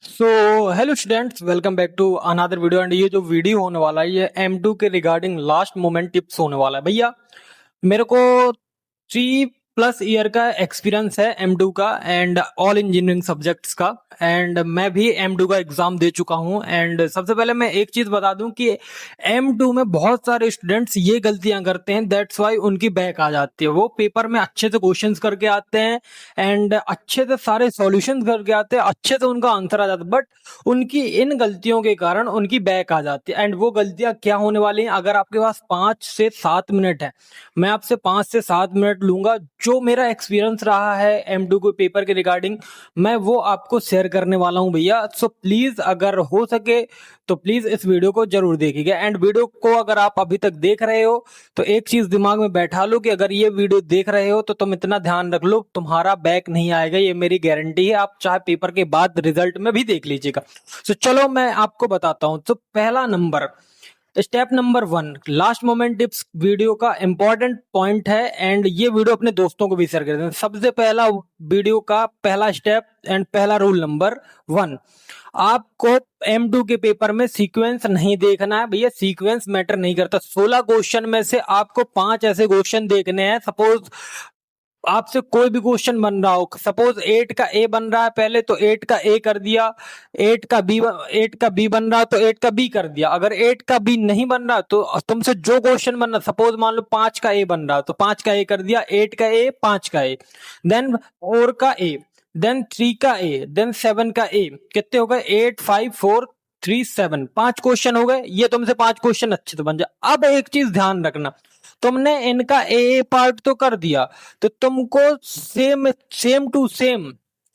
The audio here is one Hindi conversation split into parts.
So hello students, welcome back to another video. And ये जो वीडियो होने वाला है ये M2 के रिगार्डिंग लास्ट मोमेंट टिप्स होने वाला है। भैया मेरे को 3+ ईयर का एक्सपीरियंस है M2 का एंड ऑल इंजीनियरिंग सब्जेक्ट्स का। एंड मैं भी M2 का एग्जाम दे चुका हूं। एंड सबसे पहले मैं एक चीज बता दूं कि M2 में बहुत सारे स्टूडेंट्स ये गलतियां करते हैं, दैट्स वाई उनकी बैक आ जाती है। वो पेपर में अच्छे से क्वेश्चंस करके आते हैं एंड अच्छे से सारे सॉल्यूशंस करके आते हैं, अच्छे से उनका आंसर आ जाता है, बट उनकी इन गलतियों के कारण उनकी बैक आ जाती है। एंड वो गलतियां क्या होने वाली हैं, अगर आपके पास 5 से 7 मिनट है, मैं आपसे 5 से 7 मिनट लूंगा। जो मेरा एक्सपीरियंस रहा है M2 को पेपर के रिगार्डिंग, मैं वो आपको शेयर करने वाला हूं भैया। सो प्लीज अगर हो सके तो प्लीज इस वीडियो को जरूर देखिएगा। एंड वीडियो को अगर आप अभी तक देख रहे हो तो एक चीज दिमाग में बैठा लो कि अगर ये वीडियो देख रहे हो तो तुम इतना ध्यान रख लो, तुम्हारा बैक नहीं आएगा, ये मेरी गारंटी है। आप चाहे पेपर के बाद रिजल्ट में भी देख लीजिएगा। तो चलो मैं आपको बताता हूं। तो पहला number, step number 1, last moment tips video का इंपॉर्टेंट पॉइंट है एंड ये वीडियो अपने दोस्तों को भी शेयर कर दें। सबसे पहला वीडियो का पहला स्टेप एंड पहला रूल नंबर 1, आपको M2 के पेपर में सीक्वेंस नहीं देखना है भैया। सीक्वेंस मैटर नहीं करता। 16 क्वेश्चन में से आपको 5 ऐसे क्वेश्चन देखने हैं। सपोज आपसे कोई भी क्वेश्चन बन रहा हो, सपोज 8 का ए बन रहा है पहले, तो 8 का ए कर दिया। 8 का बी बन रहा है तो 8 का बी कर दिया। अगर 8 का बी नहीं बन रहा तो तुमसे जो क्वेश्चन बन रहा, सपोज मान लो 5 का ए बन रहा तो 5 का ए कर दिया, 8 का ए, 5 का ए, देन 4 का ए, देन 3 का ए, देन 7 का ए। कितने हो गए? 8, 5, 4, 3, 7। 5 क्वेश्चन हो गए। ये तुमसे 5 क्वेश्चन अच्छे से बन जाए। अब एक चीज ध्यान रखना, तुमने इनका ए पार्ट तो कर दिया, तो तुमको सेम सेम टू सेम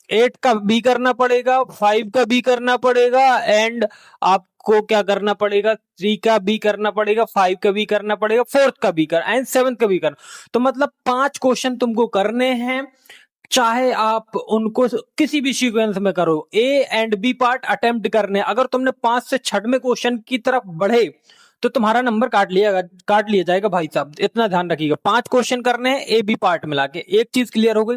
8 का बी करना पड़ेगा, 5 का बी करना पड़ेगा एंड आपको क्या करना पड़ेगा? 3 का बी करना पड़ेगा, 5 का बी करना पड़ेगा, 4th का बी कर एंड 7th का बी करना। तो मतलब 5 क्वेश्चन तुमको करने हैं, चाहे आप उनको किसी भी सीक्वेंस में करो। A and B part attempt करने, अगर तुमने 5 से 6वें क्वेश्चन की तरफ बढ़े तो तुम्हारा नंबर काट लिया जाएगा भाई साहब। इतना ध्यान रखिएगा। 5 क्वेश्चन करने हैं ए बी पार्ट मिला के। एक चीज क्लियर हो गई।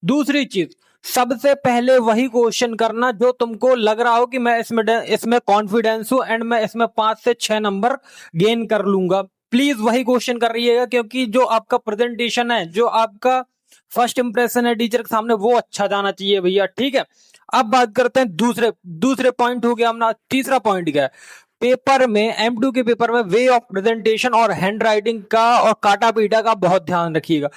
दूसरी चीज, सबसे पहले वही क्वेश्चन करना जो तुमको लग रहा हो कि मैं इसमें कॉन्फिडेंस हूं एंड मैं इसमें 5 से 6 नंबर गेन कर लूंगा। प्लीज वही क्वेश्चन कर रहिएगा, क्योंकि जो आपका प्रेजेंटेशन है, जो आपका फर्स्ट इंप्रेशन है टीचर के सामने, वो अच्छा जाना चाहिए भैया। ठीक है, अब बात करते हैं दूसरे दूसरे पॉइंट हो गया अपना। तीसरा पॉइंट क्या है? पेपर में M2 के पेपर में वे ऑफ प्रेजेंटेशन और हैंड राइटिंग का और काटा पीटा का बहुत ध्यान रखिएगा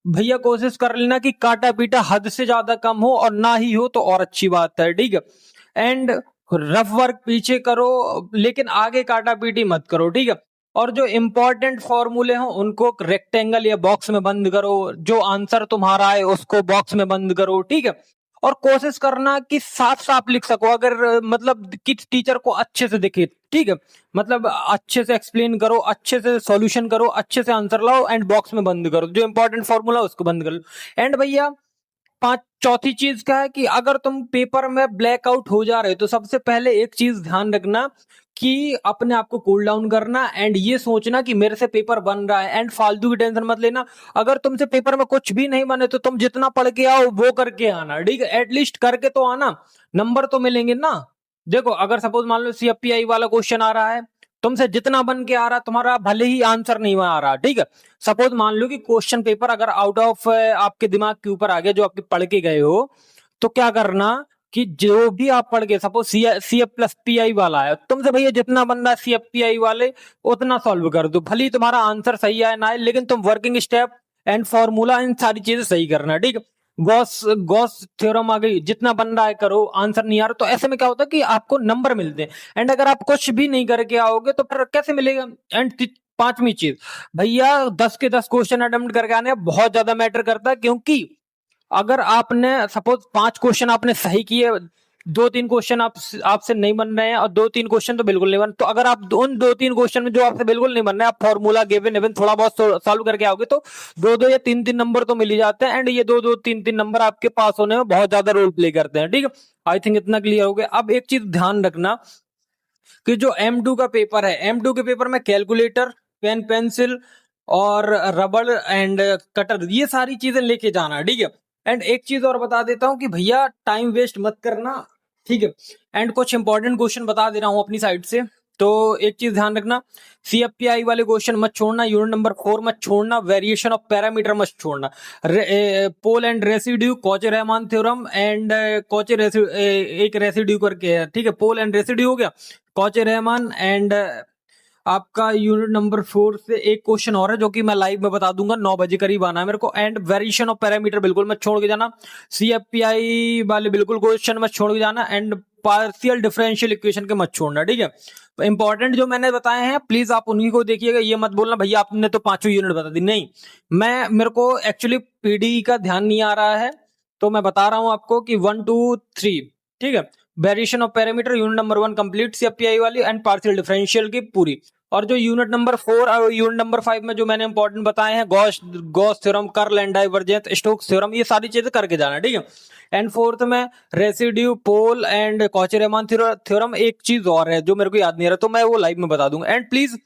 भैया। कोशिश कर लेना कि काटा पीटा हद से ज्यादा कम हो, और ना ही हो तो और अच्छी बात है। ठीक है, एंड रफ वर्क पीछे करो लेकिन आगे काटा पीटी मत करो। ठीक है, और जो इंपॉर्टेंट फॉर्मूले हो उनको रेक्टेंगल या बॉक्स में बंद करो, जो आंसर तुम्हारा है उसको बॉक्स में बंद करो। ठीक है, और कोशिश करना कि साफ साफ लिख सको, अगर मतलब कि टीचर को अच्छे से दिखे। ठीक है, मतलब अच्छे से एक्सप्लेन करो, अच्छे से सॉल्यूशन करो, अच्छे से आंसर लाओ एंड बॉक्स में बंद करो। जो इंपॉर्टेंट फॉर्मूला उसको बंद कर लो। एंड भैया चौथी चीज क्या है कि अगर तुम पेपर में ब्लैकआउट हो जा रहे हो तो सबसे पहले एक चीज ध्यान रखना कि अपने आप को कूल डाउन करना एंड ये सोचना कि मेरे से पेपर बन रहा है, एंड फालतू की टेंशन मत लेना। अगर तुमसे पेपर में कुछ भी नहीं बने तो तुम जितना पढ़ के आओ वो करके आना। ठीक है, एटलीस्ट करके तो आना, नंबर तो मिलेंगे ना। देखो, अगर सपोज मान लो CFPI वाला क्वेश्चन आ रहा है, तुमसे जितना बन के आ रहा, तुम्हारा भले ही आंसर नहीं आ रहा, ठीक है, सपोज मान लो कि क्वेश्चन पेपर अगर आउट ऑफ आपके दिमाग के ऊपर आ गया, जो आपके पढ़ के गए हो, तो क्या करना कि जो भी आप पढ़ गए, सपोज CF+PI वाला है, तुमसे भैया जितना बन रहा है CFPI वाले उतना सॉल्व कर दो। भले ही तुम्हारा आंसर सही आए ना आए, लेकिन तुम working step and formula in सारी चीजें सही करना। ठीक है, गॉस गॉस थ्योरम आ गई, जितना बन रहा है करो, आंसर नहीं आ रहा तो ऐसे में क्या होता है कि आपको नंबर मिलते हैं। एंड अगर आप कुछ भी नहीं करके आओगे तो फिर कैसे मिलेगा? एंड पांचवी चीज भैया, 10 के 10 क्वेश्चन अटेम्प्ट करके आने बहुत ज्यादा मैटर करता है, क्योंकि अगर आपने सपोज 5 क्वेश्चन आपने सही किए, 2-3 क्वेश्चन आपसे नहीं बन रहे हैं, और 2-3 क्वेश्चन तो बिल्कुल नहीं बन, तो अगर आप उन 2-3 क्वेश्चन में जो आपसे बिल्कुल नहीं बन रहे हैं, आप फॉर्मूला गिवन इवन थोड़ा बहुत सॉल्व करके आओगे तो 2-2 या 3-3 नंबर तो मिल ही जाते हैं। एंड ये 2-2 3-3 नंबर आपके पास होने में बहुत ज्यादा रोल प्ले करते हैं। ठीक है, आई थिंक इतना क्लियर हो गया। अब एक चीज ध्यान रखना कि जो M2 का पेपर है, M2 के पेपर में कैलकुलेटर, पेन पेंसिल और रबड़ एंड कटर, ये सारी चीजें लेके जाना। ठीक है, एंड एक चीज और बता देता हूं कि भैया टाइम वेस्ट मत करना। ठीक है। एंड कुछ इंपॉर्टेंट क्वेश्चन बता दे रहा हूं अपनी साइड से। तो एक चीज ध्यान रखना, सीएफपीआई वाले क्वेश्चन मत छोड़ना, यूनिट नंबर 4 मत छोड़ना, वेरिएशन ऑफ पैरामीटर मत छोड़ना, pole and residue, Cauchy Riemann theorem and Cauchy एक रेसिड्यू करके है, ठीक है। पोल एंड रेसिड्यू हो गया, कॉचे रहमान एंड आपका यूनिट नंबर 4 से एक क्वेश्चन और है जो कि मैं लाइव में बता दूंगा, 9 बजे करीब आना है मेरे को। एंड वेरिएशन ऑफ पैरामीटर बिल्कुल मत छोड़ के जाना, सीएफपीआई वाले बिल्कुल क्वेश्चन मत छोड़ के जाना, एंड पार्शियल डिफरेंशियल इक्वेशन के मत छोड़ना, ठीक है। तो इंपॉर्टेंट जो मैंने बताए हैं प्लीज आप उन्हीं को देखिएगा, ये मत बोलना भैया आपने तो पांचों यूनिट बता दी, नहीं, मेरे को एक्चुअली पीडी का ध्यान नहीं आ रहा है, तो मैं बता रहा हूं आपको कि 1 2 3, ठीक है। Variation of parameter unit number 1 complete CF PI वाली एंड पार्शियल डिफरेंशियल की पूरी। और जो यूनिट नंबर 4 और यूनिट नंबर 5 में जो मैंने इंपॉर्टेंट बताए हैं, Gauss theorem, curl and divergence, Stokes theorem, ये सारी चीजें करके जाना, ठीक है। एंड फोर्थ में residue, pole and Cauchy Riemann theorem, एक चीज और है जो मेरे को याद नहीं आ रहा, तो मैं वो लाइव में बता दूंगा। एंड प्लीज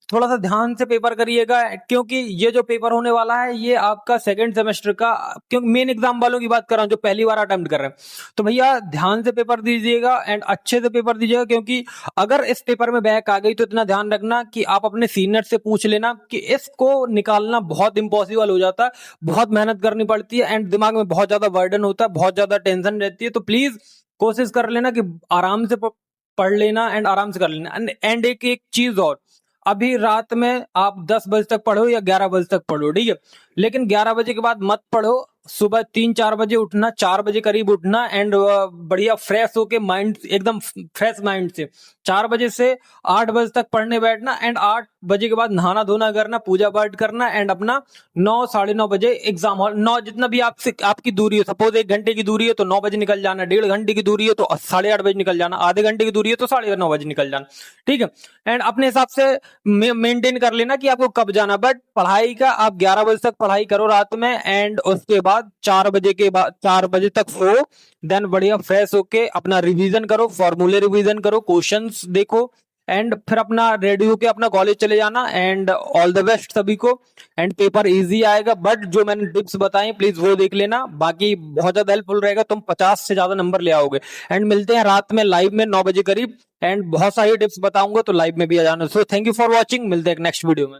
थोड़ा सा ध्यान से पेपर करिएगा, क्योंकि ये जो पेपर होने वाला है ये आपका सेकंड सेमेस्टर का, क्योंकि मेन एग्जाम वालों की बात कर रहा हूं जो पहली बार अटेम्प्ट कर रहे हैं, तो भैया ध्यान से पेपर दीजिएगा एंड अच्छे से पेपर दीजिएगा, क्योंकि अगर इस पेपर में बैक आ गई तो इतना ध्यान रखना कि आप अपने सीनियर से पूछ लेना कि इसको निकालना बहुत इंपॉसिबल हो जाता है, बहुत मेहनत करनी पड़ती है एंड दिमाग में बहुत ज्यादा बर्डन होता है, बहुत ज्यादा टेंशन रहती है। तो प्लीज कोशिश कर लेना कि आराम से पढ़ लेना एंड आराम से कर लेना। एंड एक चीज और, अभी रात में आप 10 बजे तक पढ़ो या 11 बजे तक पढ़ो, ठीक है, लेकिन 11 बजे के बाद मत पढ़ो, सुबह 3-4 बजे उठना, 4 बजे करीब उठना एंड बढ़िया फ्रेश होके माइंड एकदम फ्रेश माइंड से 4 बजे से 8 बजे तक पढ़ने बैठना एंड 8 बजे के बाद नहाना धोना करना, पूजा पाठ करना एंड अपना 9-9:30 बजे एग्जाम हॉल, 9 जितना भी आपसे आपकी दूरी है, सपोज 1 घंटे की दूरी है तो 9 बजे निकल जाना, 1.5 घंटे की दूरी है तो 8:30 बजे निकल जाना, आधे घंटे की दूरी है तो 9:30 बजे निकल जाना, ठीक है। एंड अपने हिसाब से मेंटेन कर लेना कि आपको कब जाना, बट पढ़ाई का आप 11 बजे तक पढ़ाई करो रात में एंड उसके बाद 4 बजे के बाद 4 बजे तक सो, देन बढ़िया फ्रेश होके अपना रिवीजन करो, फॉर्मूले रिवीजन करो, क्वेश्चंस देखो एंड फिर अपना रेडी होके अपना कॉलेज चले जाना। एंड ऑल द बेस्ट सभी को, एंड पेपर इजी आएगा, बट जो मैंने टिप्स बताई प्लीज वो देख लेना, बाकी बहुत ज्यादा हेल्पफुल रहेगा, तुम 50 से ज्यादा नंबर ले आओगे। एंड मिलते हैं रात में लाइव में 9 बजे करीब, एंड बहुत सारी टिप्स बताऊंगा तो लाइव में भी आ जाना। So thank you for watching, मिलते हैं नेक्स्ट वीडियो में।